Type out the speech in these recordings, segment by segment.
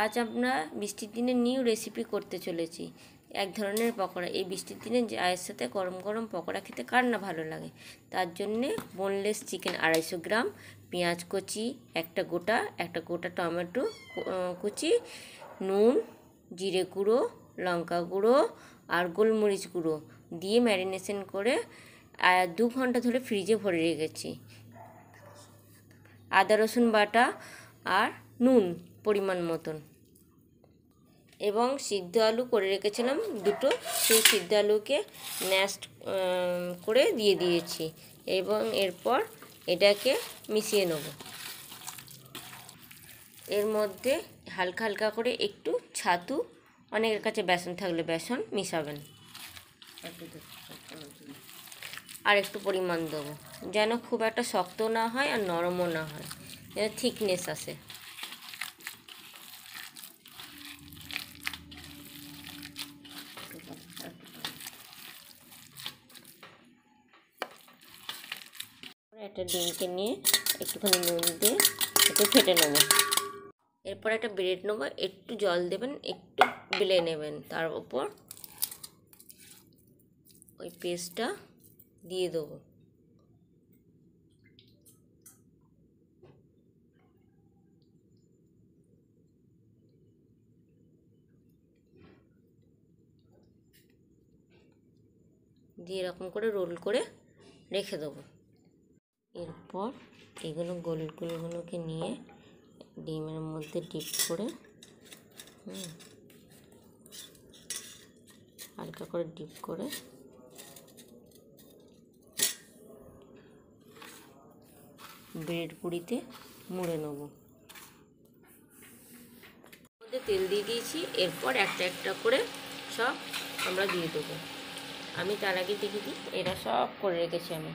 আজ আমরা বৃষ্টির দিনে নিউ রেসিপি করতে চলেছি, এক ধরনের পকোড়া। এই বৃষ্টির দিনে চায়ের সাথে গরম গরম পকোড়া খেতে কার না ভালো লাগে। তার জন্যে বোনলেস চিকেন 250 গ্রাম, পেঁয়াজ কুচি একটা গোটা টমেটো কুচি, নুন, জিরে গুঁড়ো, লঙ্কা গুঁড়ো আর গোলমরিচ গুঁড়ো দিয়ে ম্যারিনেশন করে 2 ঘন্টা ধরে ফ্রিজে ভরে রেখেছি। আদা রসুন বাটা আর নুন পরিমাণ মতন, এবং সিদ্ধ আলু করে রেখেছিলাম 2টো, সেই সিদ্ধ আলুকে ম্যাশড করে দিয়ে দিয়েছি এবং এরপর এটাকে মিশিয়ে নেব। এর মধ্যে হালকা হালকা করে একটু ছাতু, অনেকের কাছে বেসন থাকলে বেসন মিশাবেন, আর একটু পরিমাণ দেবো যেন খুব একটা শক্ত না হয় আর নরমও না হয়, যেন থিকনেস আসে। একটা ডিমকে নিয়ে একটুখানি নুন দিয়ে একটু ফেটে নেবো। এরপর একটা ব্রেড নেবো, একটু জল দেবেন, একটু বেলে নেবেন, তার উপর ওই পেস্টটা দিয়ে দেবো। দিয়ে এরকম করে রোল করে রেখে দেবো। এরপর গোলগুলোকে নিয়ে ডিমের মধ্যে ডিপ করে হালকা করে ডিপ করে ব্রেড পুরিতে মুড়ে নেব। মধ্যে তেল দিয়ে দিয়েছি, এরপর একটা একটা করে সব আমরা দিয়ে দেবো। আমি তার আগে দেখে দিই, এরা সব করে রেখেছি আমি।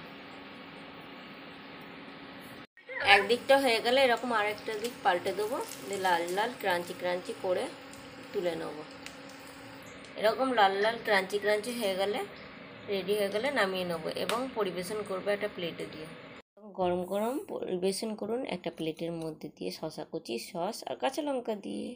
একদিকটা হয়ে গেলে এরকম আরেকটা দিক পাল্টে দেবো, দিয়ে লাল লাল ক্রাঞ্চি করে তুলে নেব। এরকম লাল লাল ক্রাঞ্চি হয়ে গেলে, রেডি হয়ে গেলে নামিয়ে নেব এবং পরিবেশন করবো একটা প্লেটে দিয়ে। গরম গরম পরিবেশন করুন একটা প্লেটের মধ্যে দিয়ে, শসা কুচি, সস আর কাঁচা লঙ্কা দিয়ে।